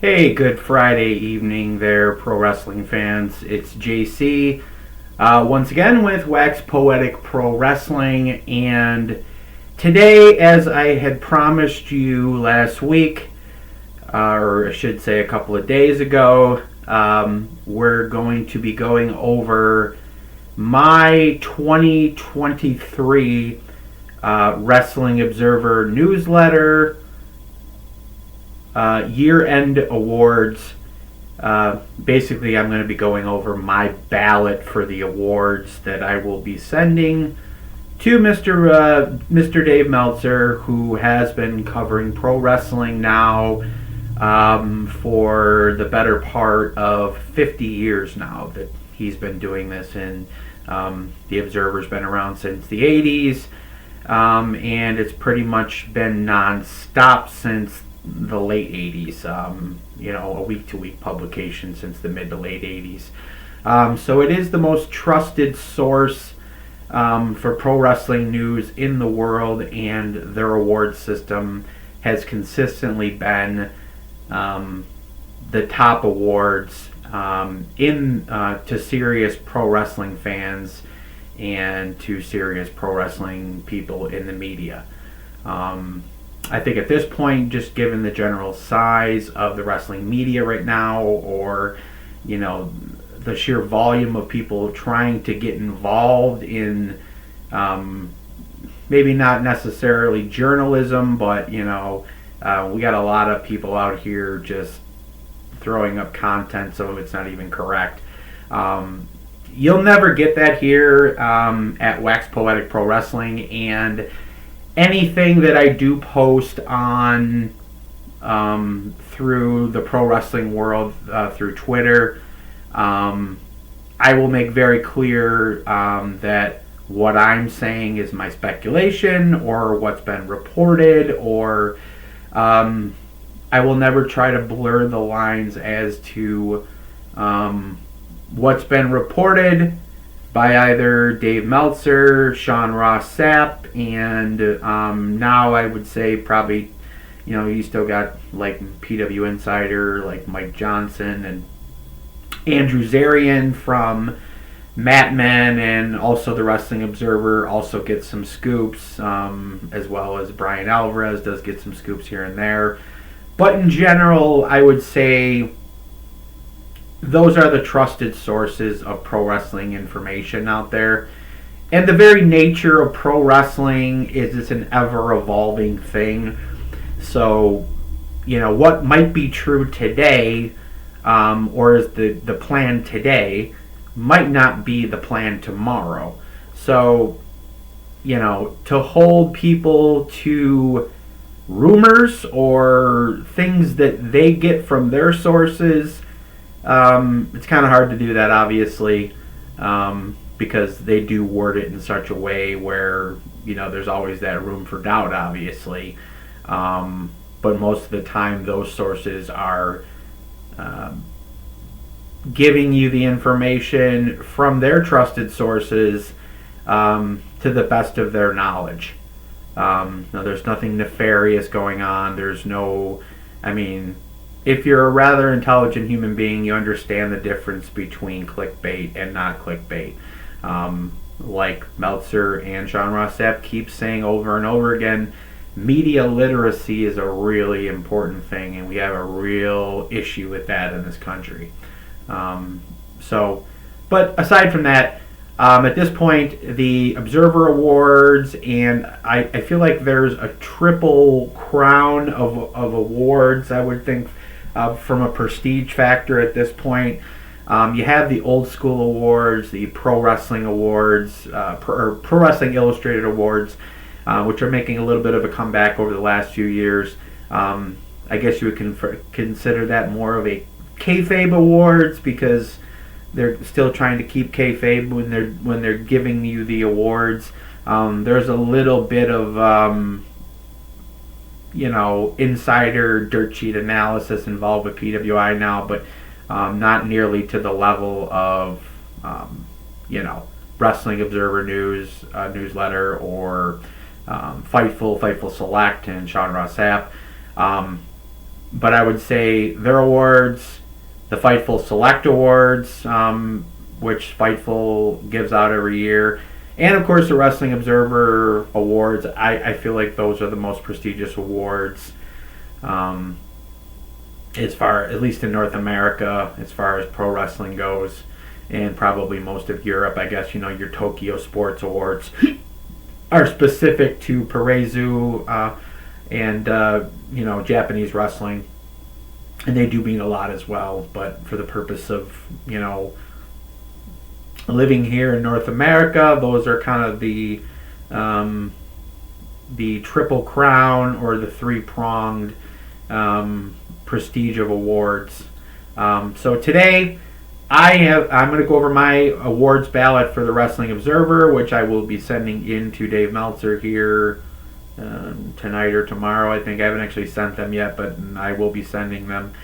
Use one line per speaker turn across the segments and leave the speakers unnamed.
Hey, good Friday evening there, pro wrestling fans. It's JC once again with Wax Poetic Pro Wrestling, and today, as I had promised you last week, or I should say a couple of days ago, we're going to be going over my 2023 Wrestling Observer newsletter year-end awards. Basically, I'm going to be going over my ballot for the awards that I will be sending to Mr. Dave Meltzer, who has been covering pro wrestling now for the better part of 50 years now that he's been doing this, and the Observer's been around since the 80s, and it's pretty much been non-stop since the late 80s, a week-to-week publication since the mid to late 80s. So it is the most trusted source for pro wrestling news in the world, and their award system has consistently been the top awards to serious pro wrestling fans and to serious pro wrestling people in the media. I think at this point, just given the general size of the wrestling media right now, or the sheer volume of people trying to get involved in maybe not necessarily journalism, but we got a lot of people out here just throwing up content, some of it's not even correct. You'll never get that here at Wax Poetic Pro Wrestling, and anything that I do post on through the pro wrestling world, through Twitter, I will make very clear that what I'm saying is my speculation or what's been reported, or I will never try to blur the lines as to what's been reported by either Dave Meltzer, Sean Ross Sapp, and now I would say probably, you still got like PW Insider, like Mike Johnson and Andrew Zarian from Mat Men, and also the Wrestling Observer also gets some scoops, as well as Brian Alvarez does get some scoops here and there. But in general, I would say those are the trusted sources of pro wrestling information out there. And the very nature of pro wrestling is it's an ever-evolving thing. So, what might be true today, or is the plan today, might not be the plan tomorrow. So, to hold people to rumors or things that they get from their sources, it's kind of hard to do that, obviously, because they do word it in such a way where, there's always that room for doubt, obviously. But most of the time, those sources are giving you the information from their trusted sources to the best of their knowledge. Now, there's nothing nefarious going on. There's no, if you're a rather intelligent human being, you understand the difference between clickbait and not clickbait. Like Meltzer and Sean Ross Sapp keep saying over and over again, media literacy is a really important thing, and we have a real issue with that in this country. But aside from that, at this point, the Observer Awards, and I feel like there's a triple crown of awards, I would think, from a prestige factor at this point. You have the Old School Awards, the Pro Wrestling Awards, Pro Wrestling Illustrated Awards, which are making a little bit of a comeback over the last few years. I guess you would consider that more of a kayfabe awards, because they're still trying to keep kayfabe when they're giving you the awards. There's a little bit of insider dirt sheet analysis involved with PWI now, but not nearly to the level of Wrestling Observer News newsletter, or Fightful Select, and Sean Ross Sapp. But I would say their awards, the Fightful Select Awards, which Fightful gives out every year, and of course the Wrestling Observer Awards. I feel like those are the most prestigious awards, as far, at least in North America, as far as pro wrestling goes, and probably most of Europe. I guess, you know, your Tokyo Sports Awards are specific to Pareizu and you know, Japanese wrestling, and they do mean a lot as well. But for the purpose of, you know, living here in North America, those are kind of the triple crown, or the three-pronged prestige of awards. So today I'm going to go over my awards ballot for the Wrestling Observer, which I will be sending in to Dave Meltzer here tonight or tomorrow. I think I haven't actually sent them yet, but I will be sending them.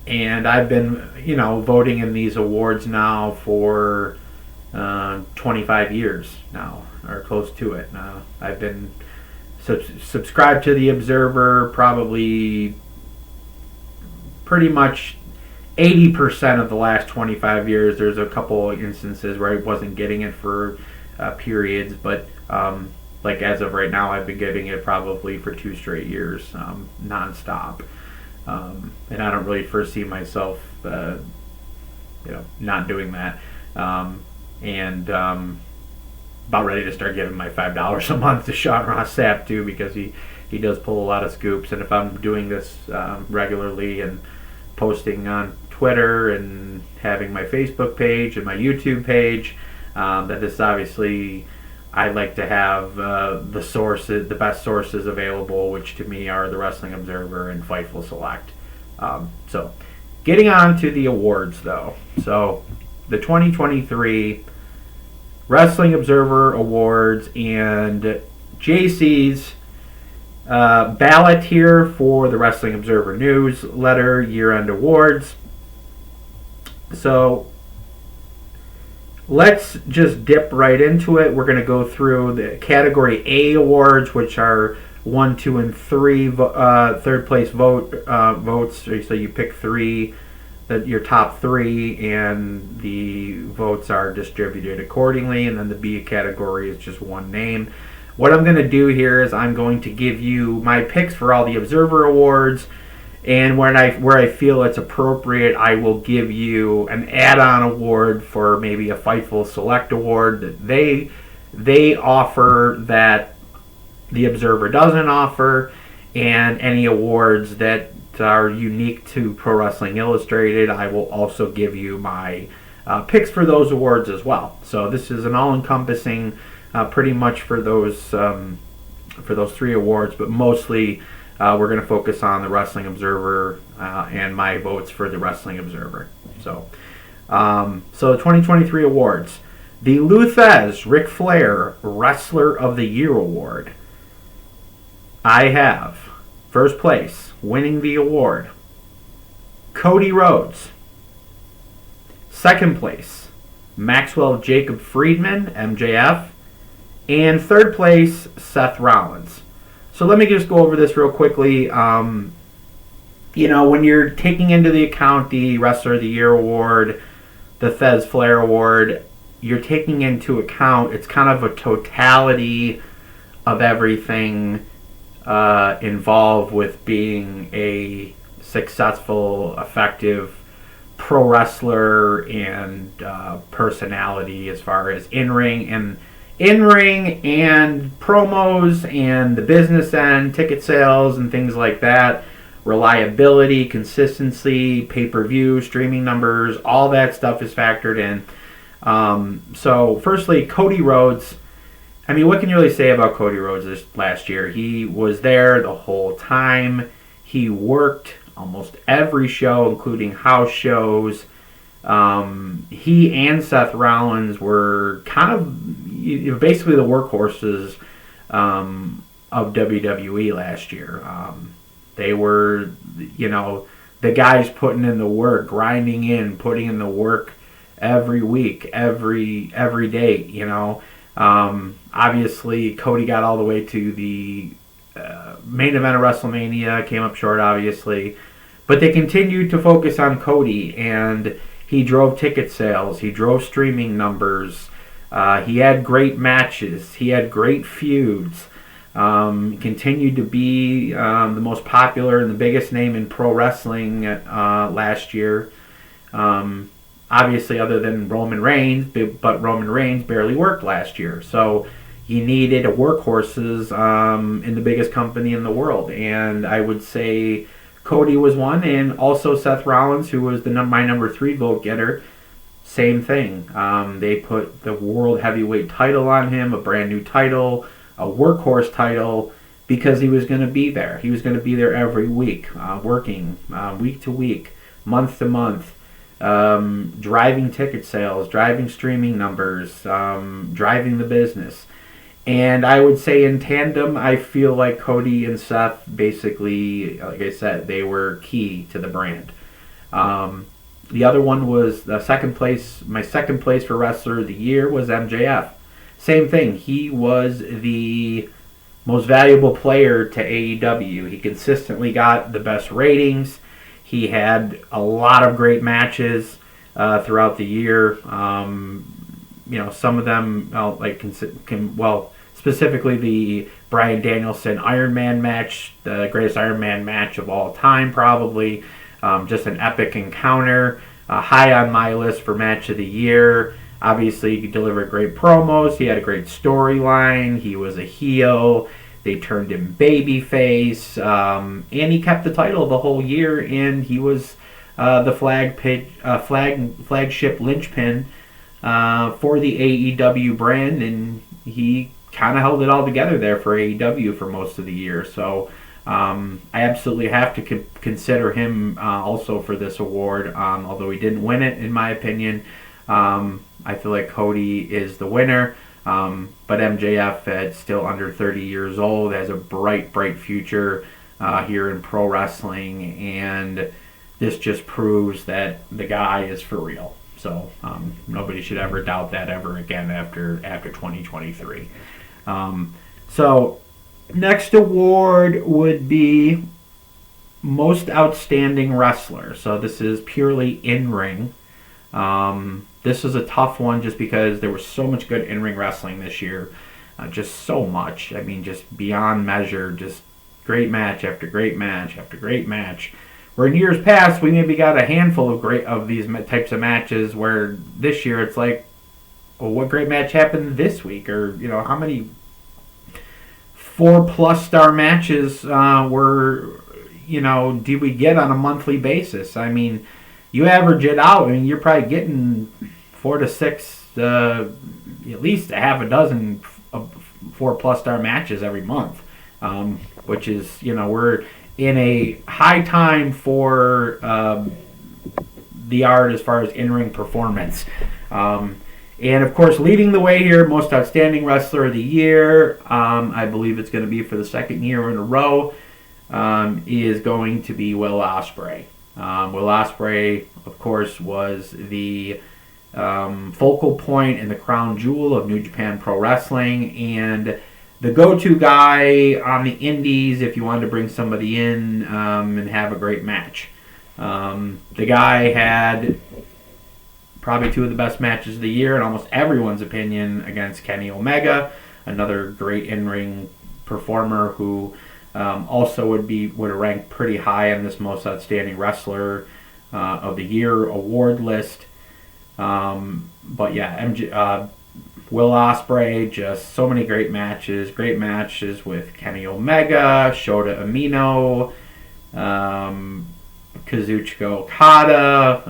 And I've been, you know, voting in these awards now for 25 years now, or close to it. I've been subscribed to the Observer probably pretty much 80% of the last 25 years. There's a couple instances where I wasn't getting it for periods, but like as of right now, I've been getting it probably for 2 straight years, nonstop. And I don't really foresee myself, you know, not doing that. And about ready to start giving my $5 a month to Sean Ross Sapp too, because he does pull a lot of scoops. And if I'm doing this regularly and posting on Twitter and having my Facebook page and my YouTube page, that this obviously, I like to have the sources, the best sources available, which to me are the Wrestling Observer and Fightful Select. So getting on to the awards though. So the 2023 Wrestling Observer Awards and JC's ballot here for the Wrestling Observer newsletter year-end awards. So let's just dip right into it. We're going to go through the Category A awards, which are 1, 2, and 3 third place votes. So you pick 3, your top 3, and the votes are distributed accordingly. And then the B category is just one name. What I'm going to do here is I'm going to give you my picks for all the Observer Awards, and where I feel it's appropriate, I will give you an add-on award for maybe a Fightful Select Award that they offer that the Observer doesn't offer, and any awards that are unique to Pro Wrestling Illustrated, I will also give you my picks for those awards as well. So this is an all-encompassing, pretty much for those 3 awards, but mostly we're going to focus on the Wrestling Observer and my votes for the Wrestling Observer. So the 2023 awards: the Lou Thesz Ric Flair Wrestler of the Year Award. I have first place, winning the award, Cody Rhodes. Second place, Maxwell Jacob Friedman, MJF. And third place, Seth Rollins. So let me just go over this real quickly. You know, when you're taking into the account the Wrestler of the Year Award, the Thesz Flair Award, you're taking into account, it's kind of a totality of everything involved with being a successful, effective pro wrestler and personality, as far as in-ring and promos and the business end, ticket sales and things like that, reliability, consistency, pay-per-view, streaming numbers, all that stuff is factored in. So firstly, Cody Rhodes. I mean, what can you really say about Cody Rhodes this last year? He was there the whole time. He worked almost every show, including house shows. He and Seth Rollins were kind of basically the workhorses of WWE last year. They were, you know, the guys putting in the work, grinding in, putting in the work every week, every day, you know. Obviously, Cody got all the way to the main event of WrestleMania, came up short, obviously. But they continued to focus on Cody, and he drove ticket sales. He drove streaming numbers. He had great matches. He had great feuds. Continued to be the most popular and the biggest name in pro wrestling last year. Obviously, other than Roman Reigns, but Roman Reigns barely worked last year. So you needed workhorses in the biggest company in the world. And I would say Cody was one, and also Seth Rollins, who was my number 3 vote getter. Same thing. They put the World Heavyweight title on him, a brand new title, a workhorse title, because he was going to be there. He was going to be there every week, working week to week, month to month, driving ticket sales, driving streaming numbers, driving the business. And I would say in tandem, I feel like Cody and Seth basically, like I said, they were key to the brand. The other one was the second place. My second place for Wrestler of the Year was MJF. Same thing. He was the most valuable player to AEW. He consistently got the best ratings. He had a lot of great matches throughout the year. Some of them, specifically the Bryan Danielson Iron Man match, the greatest Iron Man match of all time, probably. Just an epic encounter. High on my list for match of the year. Obviously, he delivered great promos. He had a great storyline. He was a heel. They turned him babyface. And he kept the title the whole year. And he was the flagship linchpin for the AEW brand. And he kind of held it all together there for AEW for most of the year. So I absolutely have to consider him also for this award, although he didn't win it, in my opinion. I feel like Cody is the winner, but MJF, at still under 30 years old, has a bright future here in pro wrestling, and this just proves that the guy is for real. So nobody should ever doubt that ever again after 2023. So next award would be Most Outstanding Wrestler. So this is purely in-ring. This is a tough one just because there was so much good in-ring wrestling this year. Just so much. I mean, just beyond measure. Just great match after great match after great match. Where in years past, we maybe got a handful of these types of matches, where this year it's like, well, what great match happened this week? Or, how many 4+ star matches do we get on a monthly basis? I mean, you average it out, and you're probably getting 4 to 6, at least a half a dozen of 4+ star matches every month, which is, we're in a high time for the art as far as in-ring performance. And, of course, leading the way here, Most Outstanding Wrestler of the Year, I believe it's going to be for the second year in a row, is going to be Will Ospreay. Will Ospreay, of course, was the focal point and the crown jewel of New Japan Pro Wrestling, and the go-to guy on the indies if you wanted to bring somebody in and have a great match. The guy had probably 2 of the best matches of the year, in almost everyone's opinion, against Kenny Omega, another great in-ring performer who also would have ranked pretty high on this Most Outstanding Wrestler of the Year award list. But yeah, Will Ospreay, just so many great matches with Kenny Omega, Shota Umino, Kazuchika Okada,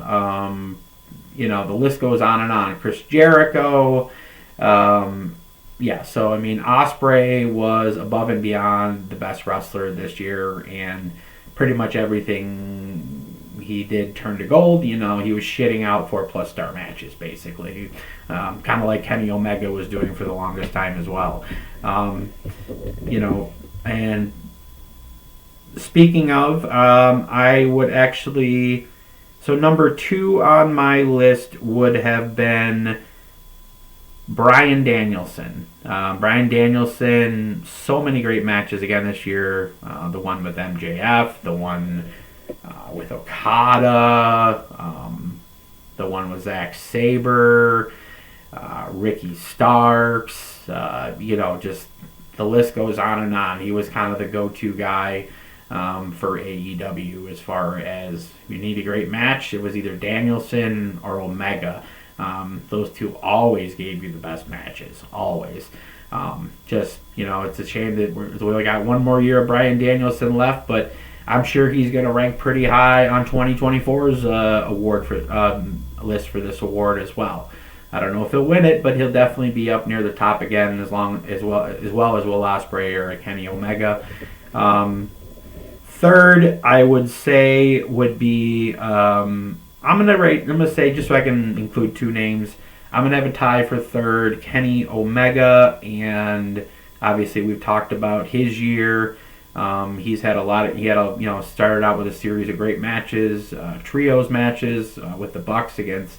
the list goes on and on. Chris Jericho. So I mean, Ospreay was above and beyond the best wrestler this year, and pretty much everything he did turned to gold. He was shitting out 4+ star matches, basically. Kind of like Kenny Omega was doing for the longest time as well. And speaking of, I would actually... So number 2 on my list would have been Bryan Danielson. Bryan Danielson, so many great matches again this year. The one with MJF, the one with Okada, the one with Zack Sabre, Ricky Starks. Just the list goes on and on. He was kind of the go-to guy for AEW as far as if you need a great match. It was either Danielson or Omega. Those two always gave you the best matches, always. It's a shame that we only got one more year of Bryan Danielson left, but I'm sure he's going to rank pretty high on 2024's award for list for this award as well. I don't know if he'll win it, but he'll definitely be up near the top again, as well as Will Ospreay or Kenny Omega. Third, I would say would be I'm gonna say, just so I can include two names, I'm gonna have a tie for third, Kenny Omega, and obviously we've talked about his year. He's had started out with a series of great matches, trios matches with the Bucks against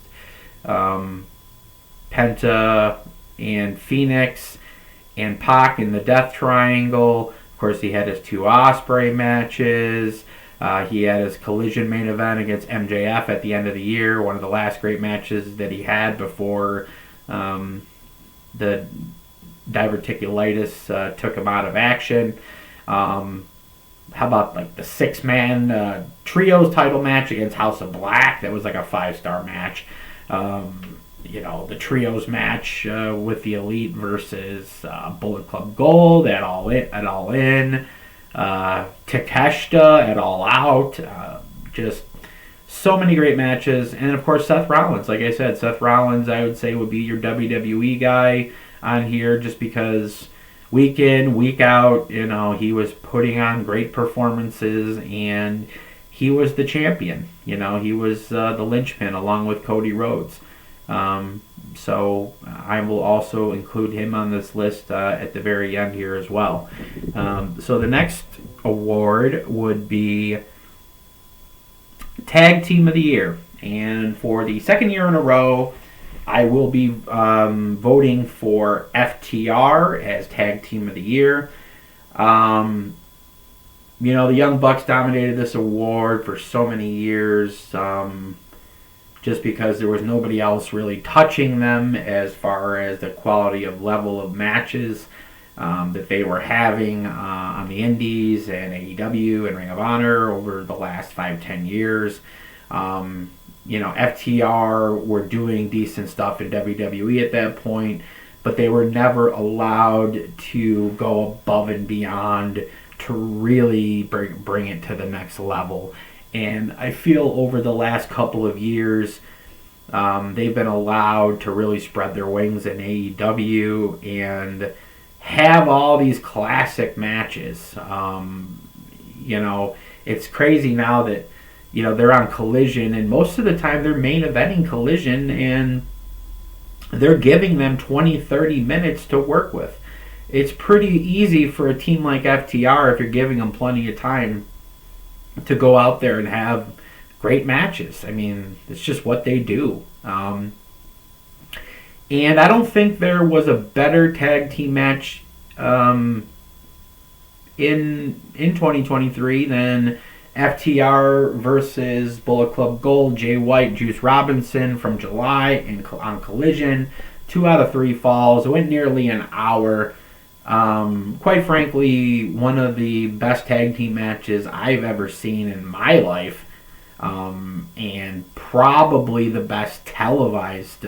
Penta and Phoenix and Pac in the Death Triangle. Of course, he had his two Ospreay matches. He had his Collision main event against MJF at the end of the year, one of the last great matches that he had before the diverticulitis took him out of action. How about like the 6-man trios title match against House of Black? That was like a 5-star match. The trios match with the Elite versus Bullet Club Gold at All In. Takeshita at All Out. Just so many great matches. And of course, Seth Rollins. Like I said, Seth Rollins, I would say, would be your WWE guy on here, just because week in, week out, he was putting on great performances, and he was the champion. He was the linchpin along with Cody Rhodes. So I will also include him on this list at the very end here as well. So the next award would be Tag Team of the Year. And for the second year in a row, I will be voting for FTR as Tag Team of the Year. The Young Bucks dominated this award for so many years. Just because there was nobody else really touching them as far as the quality of level of matches that they were having on the Indies and AEW and Ring of Honor over the last 5-10 years. FTR were doing decent stuff in WWE at that point, but they were never allowed to go above and beyond to really bring it to the next level. And I feel over the last couple of years, they've been allowed to really spread their wings in AEW and have all these classic matches. It's crazy now that, they're on Collision, and most of the time they're main eventing Collision, and they're giving them 20-30 minutes to work with. It's pretty easy for a team like FTR, if you're giving them plenty of time, to go out there and have great matches. I mean, it's just what they do. And I don't think there was a better tag team match in 2023 than FTR versus Bullet Club Gold, Jay White, Juice Robinson from July on Collision. 2 out of 3 falls. It went nearly an hour. Quite frankly, one of the best tag team matches I've ever seen in my life, and probably the best televised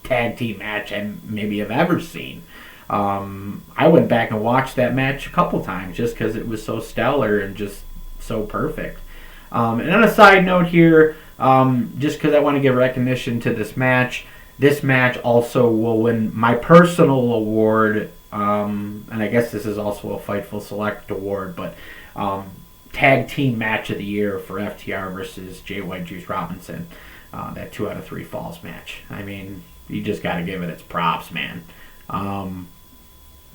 tag team match I maybe have ever seen. I went back and watched that match a couple times just because it was so stellar and just so perfect. And on a side note here, just because I want to give recognition to this match also will win my personal award, and I guess this is also a Fightful Select award, but Tag Team Match of the Year for FTR versus Jay White, Juice Robinson. That 2 out of 3 falls match. I mean, you just got to give it its props, man.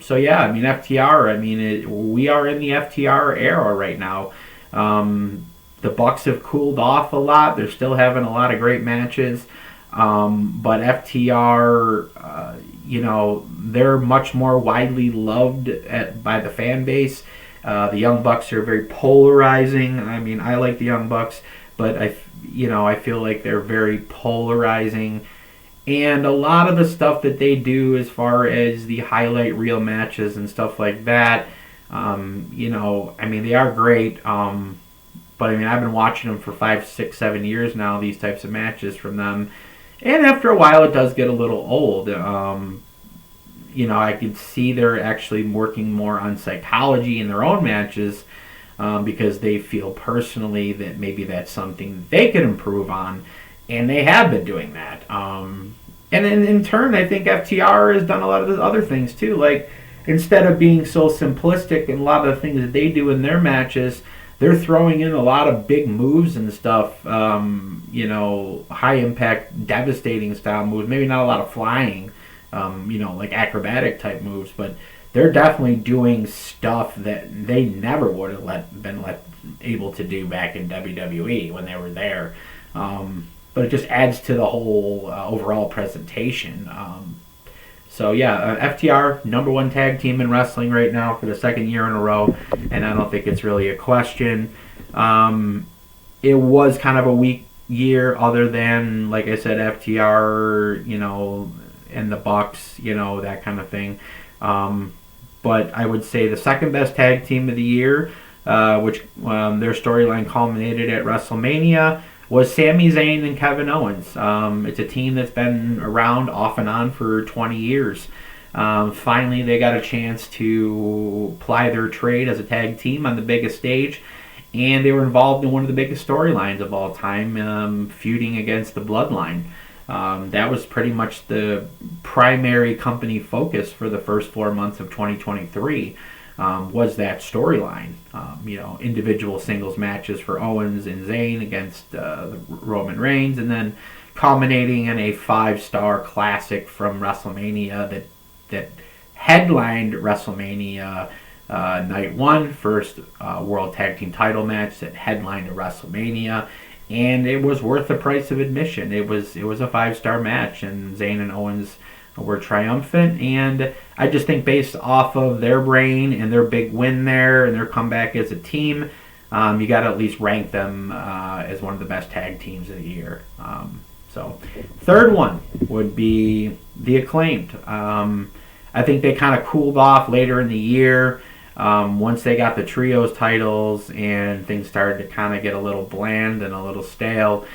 FTR, we are in the FTR era right now. The Bucks have cooled off a lot. They're still having a lot of great matches. But FTR, they're much more widely loved by the fan base. The Young Bucks are very polarizing. I mean, I like the Young Bucks, but I feel like they're very polarizing. And a lot of the stuff that they do as far as the highlight reel matches and stuff like that, they are great. But I've been watching them for 5, 6, 7 years now, these types of matches from them. And after a while, it does get a little old. I could see they're actually working more on psychology in their own matches because they feel personally that maybe that's something they could improve on, and they have been doing that. And in turn, I think FTR has done a lot of the other things too. Like, instead of being so simplistic in a lot of the things that they do in their matches, they're throwing in a lot of big moves and stuff, high impact, devastating style moves. Maybe not a lot of flying, like acrobatic type moves, but they're definitely doing stuff that they never would have been able to do back in WWE when they were there. But it just adds to the whole overall presentation. FTR, number one tag team in wrestling right now for the second year in a row, and I don't think it's really a question. It was kind of a weak year, other than, like I said, FTR, and the Bucks, that kind of thing. But I would say the second best tag team of the year, which their storyline culminated at WrestleMania, was Sami Zayn and Kevin Owens. It's a team that's been around off and on for 20 years. Finally, they got a chance to ply their trade as a tag team on the biggest stage, and they were involved in one of the biggest storylines of all time, feuding against the Bloodline. That was pretty much the primary company focus for the first 4 months of 2023. Was that storyline. Individual singles matches for Owens and Zayn against Roman Reigns, and then culminating in a 5-star classic from WrestleMania that headlined WrestleMania Night 1, first World Tag Team title match that headlined WrestleMania, and it was worth the price of admission. It was a 5-star match, and Zayn and Owens were triumphant, and I just think based off of their reign and their big win there and their comeback as a team, you got to at least rank them as one of the best tag teams of the year. Third one would be the Acclaimed. I think they kind of cooled off later in the year once they got the trios titles and things started to kind of get a little bland and a little stale.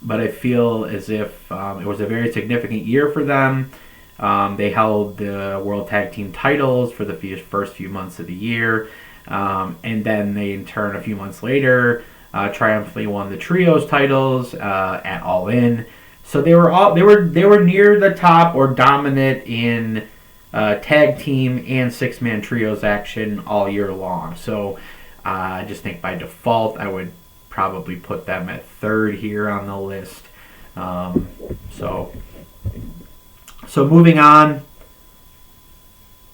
But I feel as if it was a very significant year for them. They held the World Tag Team titles for the first few months of the year, and then they, in turn, a few months later, triumphantly won the trios titles at All In. So they were near the top or dominant in tag team and 6-man trios action all year long. So I just think by default I would probably put them at third here on the list. So moving on,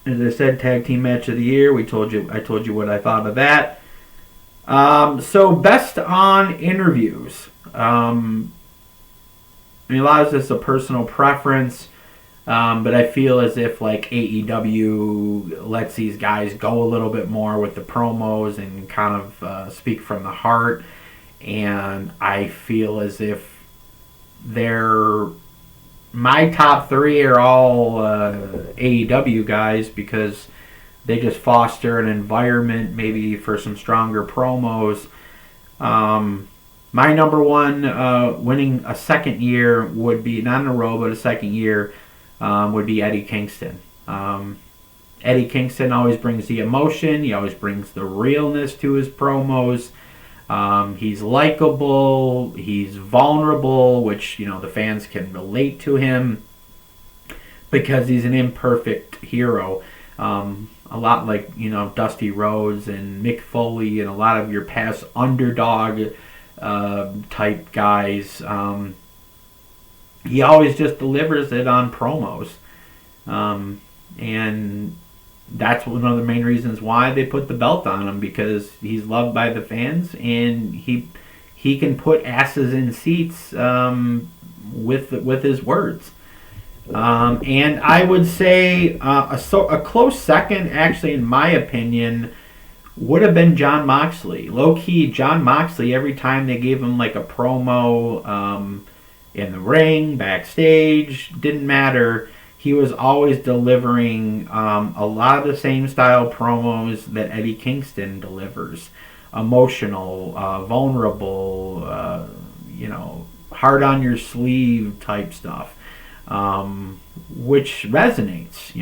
as I said, tag team match of the year. I told you what I thought of that. So best on interviews. A lot of this is a personal preference, but I feel as if like AEW lets these guys go a little bit more with the promos and kind of speak from the heart. And I feel as if my top 3 are all AEW guys because they just foster an environment maybe for some stronger promos. My number one winning a second year would be, not in a row, but a second year, would be Eddie Kingston. Eddie Kingston always brings the emotion. He always brings the realness to his promos. He's likable, he's vulnerable, which, the fans can relate to him because he's an imperfect hero. A lot like, Dusty Rhodes and Mick Foley and a lot of your past underdog type guys. He always just delivers it on promos. And that's one of the main reasons why they put the belt on him, because he's loved by the fans and he can put asses in seats with his words. And I would say a close second, actually, in my opinion, would have been Jon Moxley. Low key, Jon Moxley. Every time they gave him like a promo in the ring, backstage, didn't matter. He was always delivering a lot of the same style promos that Eddie Kingston delivers. Emotional, vulnerable, hard on your sleeve type stuff, which resonates,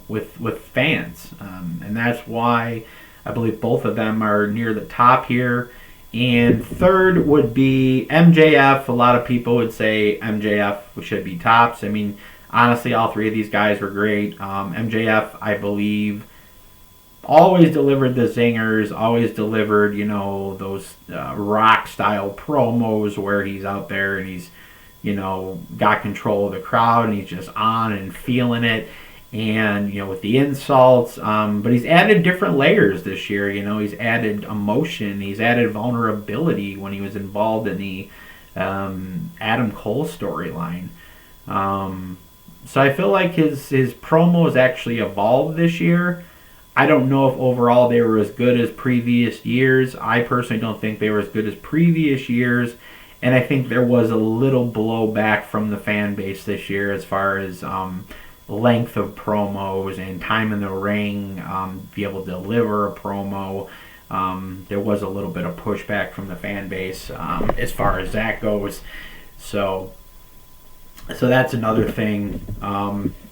with fans. And that's why I believe both of them are near the top here. And third would be MJF. A lot of people would say MJF should be tops. I mean, honestly, all three of these guys were great. MJF, I believe, always delivered the zingers, always delivered, those rock-style promos where he's out there and he's, got control of the crowd and he's just on and feeling it. And, with the insults, but he's added different layers this year. He's added emotion, he's added vulnerability when he was involved in the Adam Cole storyline. So I feel like his promos actually evolved this year. I don't know if overall they were as good as previous years. I personally don't think they were as good as previous years. And I think there was a little blowback from the fan base this year as far as length of promos and time in the ring, be able to deliver a promo. There was a little bit of pushback from the fan base as far as that goes. So that's another thing.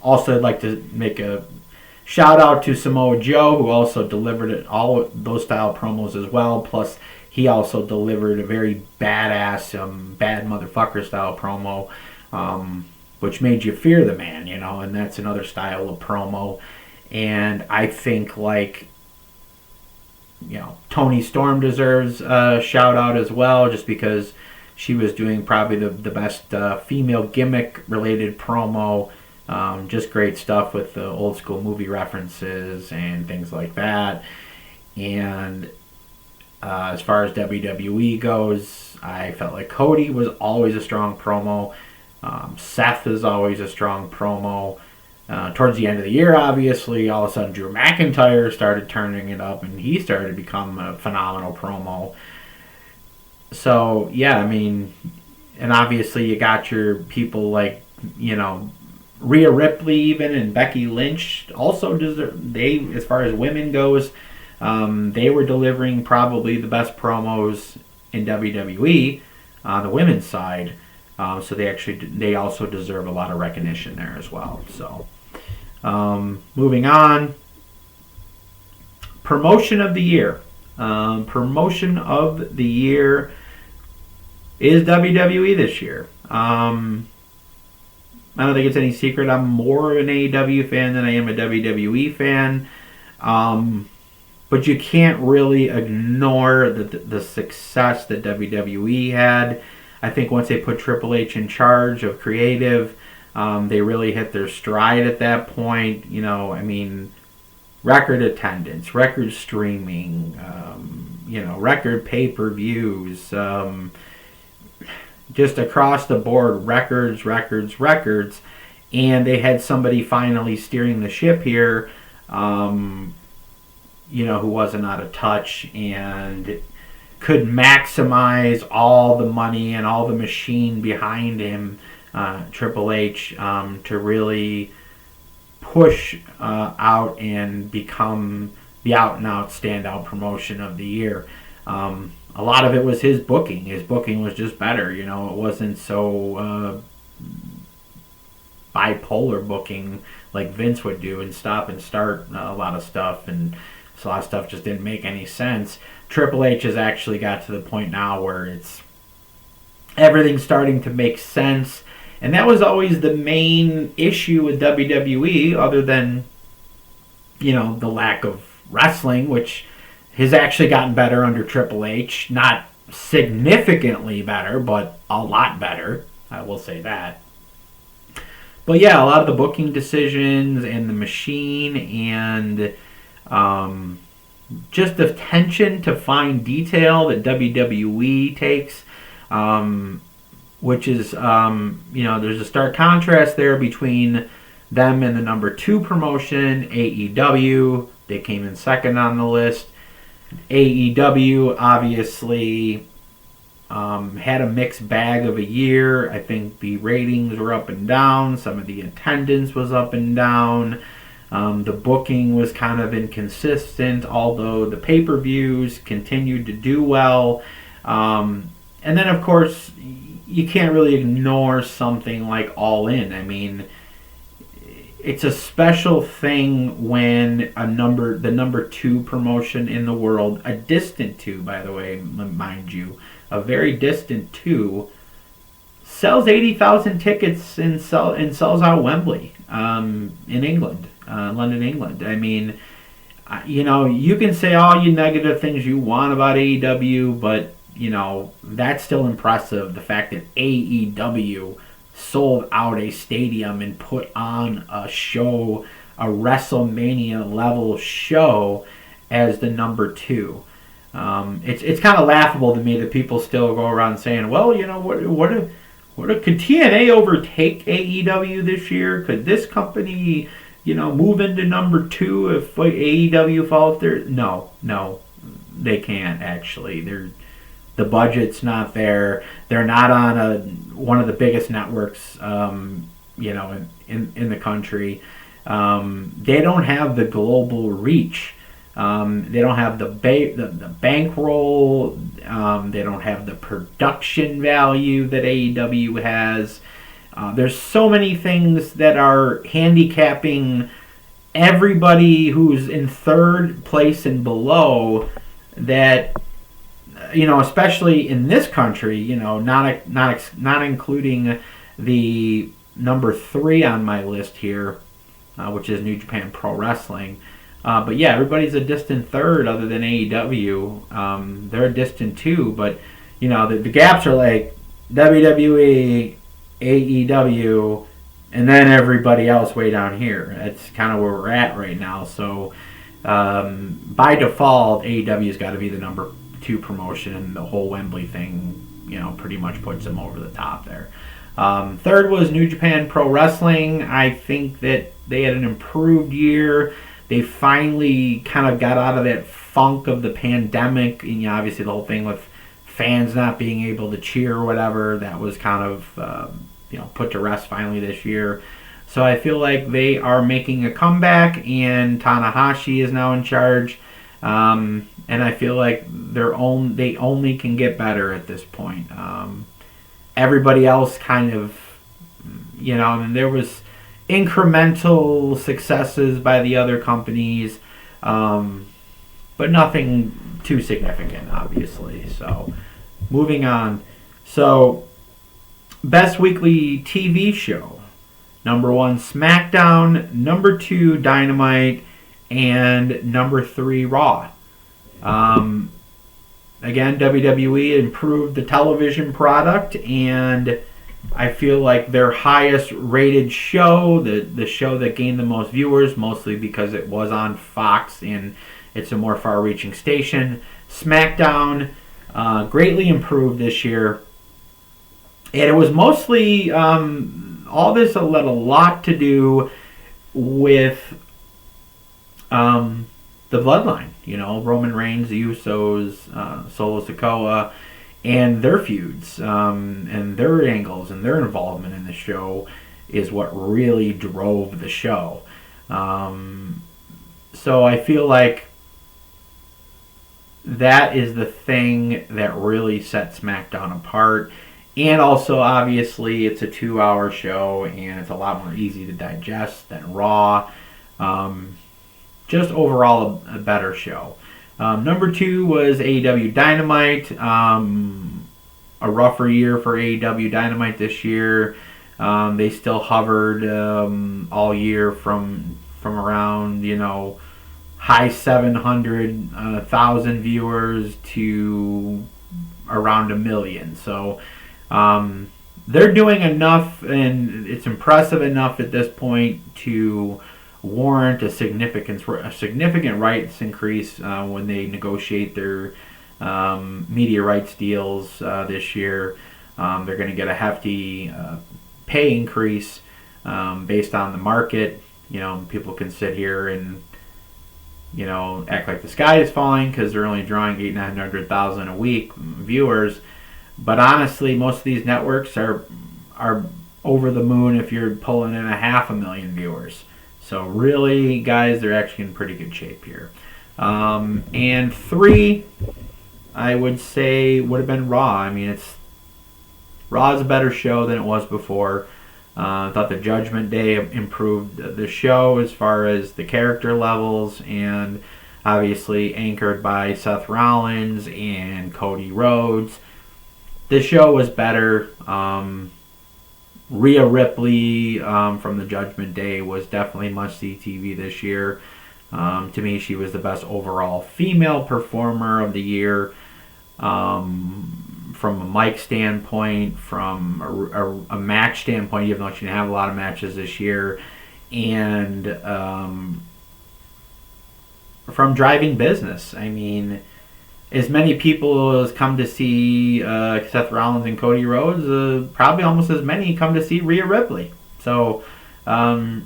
Also, I'd like to make a shout out to Samoa Joe, who also delivered all of those style promos as well. Plus, he also delivered a very badass, bad motherfucker style promo, which made you fear the man, and that's another style of promo. And I think, Toni Storm deserves a shout out as well, just because she was doing probably the best female gimmick related promo. Just great stuff with the old school movie references and things like that. And as far as WWE goes, I felt like Cody was always a strong promo. Seth is always a strong promo. Towards the end of the year, obviously, all of a sudden Drew McIntyre started turning it up, and he started to become a phenomenal promo. So, yeah, I mean, and obviously you got your people like, Rhea Ripley even, and Becky Lynch also deserve, as far as women goes, they were delivering probably the best promos in WWE on the women's side. So they also deserve a lot of recognition there as well. So, moving on. Promotion of the year. Promotion of the year is WWE this year. I don't think it's any secret I'm more of an AEW fan than I am a WWE fan. But you can't really ignore the success that WWE had. I think once they put Triple H in charge of creative, they really hit their stride at that point. Record attendance, record streaming, record pay-per-views, just across the board, records. And they had somebody finally steering the ship here, who wasn't out of touch and could maximize all the money and all the machine behind him, Triple H, to really push out and become the out-and-out standout promotion of the year. A lot of it was his booking. His booking was just better. It wasn't so bipolar booking like Vince would do and stop and start a lot of stuff, and so a lot of stuff just didn't make any sense. Triple H has actually got to the point now where everything's starting to make sense, and that was always the main issue with WWE, other than the lack of wrestling, which has actually gotten better under Triple H. Not significantly better, but a lot better, I will say that. But yeah, a lot of the booking decisions and the machine and just the attention to fine detail that WWE takes which is, there's a stark contrast there between them and the number 2 promotion, AEW. They came in second on the list. AEW obviously had a mixed bag of a year. I think the ratings were up and down. Some of the attendance was up and down. The booking was kind of inconsistent, although the pay-per-views continued to do well. And then, of course, you can't really ignore something like All In. I mean, it's a special thing when the number 2 promotion in the world, a distant 2, by the way, mind you, a very distant 2, sells 80,000 tickets and sells out Wembley in England, London, England. I mean, you can say all you negative things you want about AEW, but that's still impressive. The fact that AEW sold out a stadium and put on a show, a WrestleMania level show, as the number 2. It's kind of laughable to me that people still go around saying, well, could TNA overtake AEW this year? Could this company, move into number 2 if AEW falls there? No, they can't actually. The budget's not there. They're not on one of the biggest networks, in the country. They don't have the global reach. They don't have the bankroll. They don't have the production value that AEW has. There's so many things that are handicapping everybody who's in third place and below that. Especially in this country, not including the number 3 on my list here, which is New Japan Pro Wrestling. But yeah, everybody's a distant third other than AEW. They're a distant 2, but the gaps are like WWE, AEW, and then everybody else way down here. That's kind of where we're at right now. So by default, AEW's got to be the number 2 promotion, and the whole Wembley thing, pretty much puts them over the top there. Third was New Japan Pro Wrestling. I think that they had an improved year. They finally kind of got out of that funk of the pandemic, and obviously the whole thing with fans not being able to cheer or whatever, that was kind of put to rest finally this year. So I feel like they are making a comeback, and Tanahashi is now in charge. And I feel like they only can get better at this point. Everybody else kind of, and there was incremental successes by the other companies, but nothing too significant, obviously. So, moving on. So, best weekly TV show. Number 1, SmackDown. Number 2, Dynamite. And number 3, Raw. Again, WWE improved the television product, and I feel like their highest rated show, the show that gained the most viewers, mostly because it was on Fox and it's a more far-reaching station, SmackDown, greatly improved this year. And it was mostly, all this had a lot to do with the bloodline, Roman Reigns, the Usos, Solo Sikoa, and their feuds, and their angles and their involvement in the show is what really drove the show. So I feel like that is the thing that really set SmackDown apart. And also, obviously, it's a 2-hour show, and it's a lot more easy to digest than Raw. Just overall a better show. Number 2 was AEW Dynamite. A rougher year for AEW Dynamite this year. They still hovered all year from around, high 700,000 viewers to around 1 million. So they're doing enough, and it's impressive enough at this point to warrant a significant rights increase when they negotiate their media rights deals this year. They're going to get a hefty pay increase based on the market. People can sit here and act like the sky is falling because they're only drawing 800,000-900,000 a week viewers. But honestly, most of these networks are over the moon if you're pulling in 500,000 viewers. So really, guys, they're actually in pretty good shape here. And 3, I would say, would have been Raw. I mean, Raw is a better show than it was before. I thought the Judgment Day improved the show as far as the character levels, and obviously anchored by Seth Rollins and Cody Rhodes. The show was better. Rhea Ripley from the Judgment Day was definitely must-see TV this year. To me, she was the best overall female performer of the year. From a mic standpoint, from a match standpoint, even though she didn't have a lot of matches this year, and from driving business. I mean, as many people as come to see Seth Rollins and Cody Rhodes, probably almost as many come to see Rhea Ripley. So, so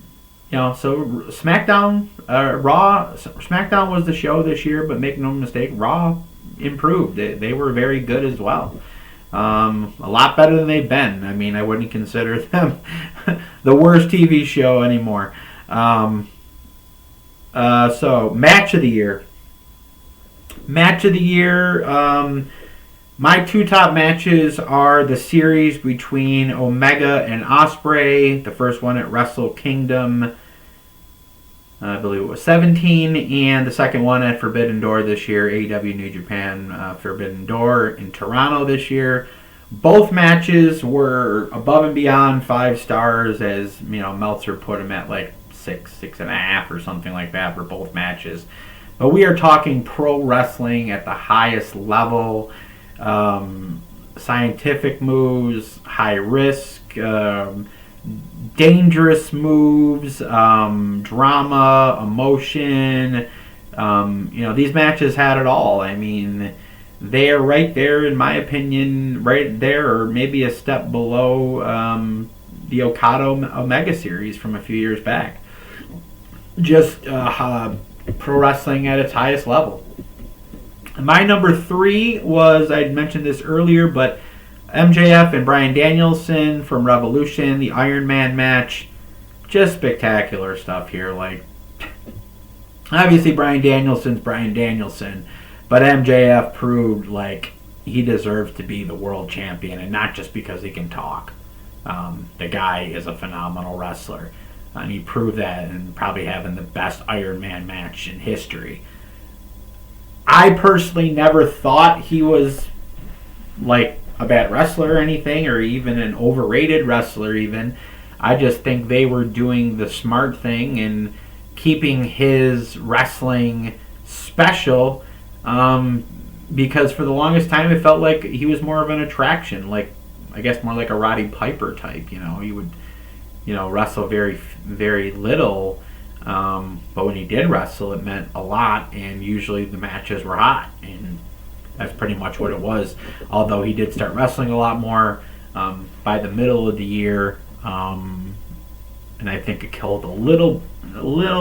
SmackDown, SmackDown was the show this year, but make no mistake, Raw improved. They were very good as well. A lot better than they've been. I mean, I wouldn't consider them the worst TV show anymore. So, Match of the Year. Match of the Year, my 2 top matches are the series between Omega and Ospreay. The first one at Wrestle Kingdom, I believe it was 17, and the second one at Forbidden Door this year, AEW New Japan Forbidden Door in Toronto this year. Both matches were above and beyond 5 stars, as Meltzer put them at like 6.5 or something like that for both matches. But we are talking pro wrestling at the highest level, scientific moves, high risk, dangerous moves, drama, emotion. These matches had it all. I mean, they are right there, in my opinion, right there, or maybe a step below the Okada Omega series from a few years back. Just pro wrestling at its highest level. My number 3 was, I mentioned this earlier, but MJF and Bryan Danielson from Revolution, the Iron Man match. Just spectacular stuff here. Like, obviously Bryan Danielson's Bryan Danielson, but MJF proved like he deserves to be the world champion, and not just because he can talk. The guy is a phenomenal wrestler. And he proved that in probably having the best Iron Man match in history. I personally never thought he was like a bad wrestler or anything, or even an overrated wrestler even. I just think they were doing the smart thing and keeping his wrestling special, because for the longest time it felt like he was more of an attraction, like, I guess more like a Roddy Piper type. He would wrestle very, very little, but when he did wrestle, it meant a lot, and usually the matches were hot, and that's pretty much what it was. Although he did start wrestling a lot more by the middle of the year, and I think it killed a little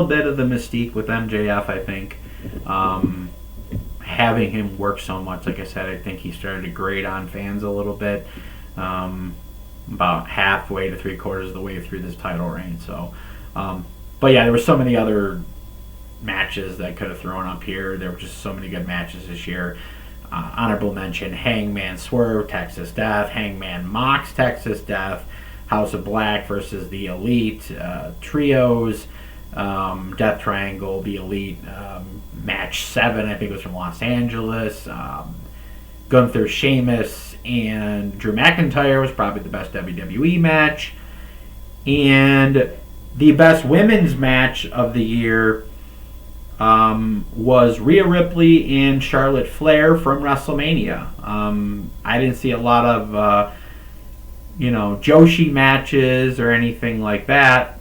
bit of the mystique with MJF. I think having him work so much, like I said, I think he started to grate on fans a little bit. About halfway to 3/4 of the way through this title reign. So, but yeah, there were so many other matches that I could have thrown up here. There were just so many good matches this year. Honorable mention: Hangman Swerve, Texas Death; Hangman Mox, Texas Death; House of Black versus the Elite; Trios, Death Triangle, the Elite; match 7, I think it was from Los Angeles. Gunther, Sheamus, and Drew McIntyre was probably the best WWE match. And the best women's match of the year was Rhea Ripley and Charlotte Flair from WrestleMania. I didn't see a lot of Joshi matches or anything like that.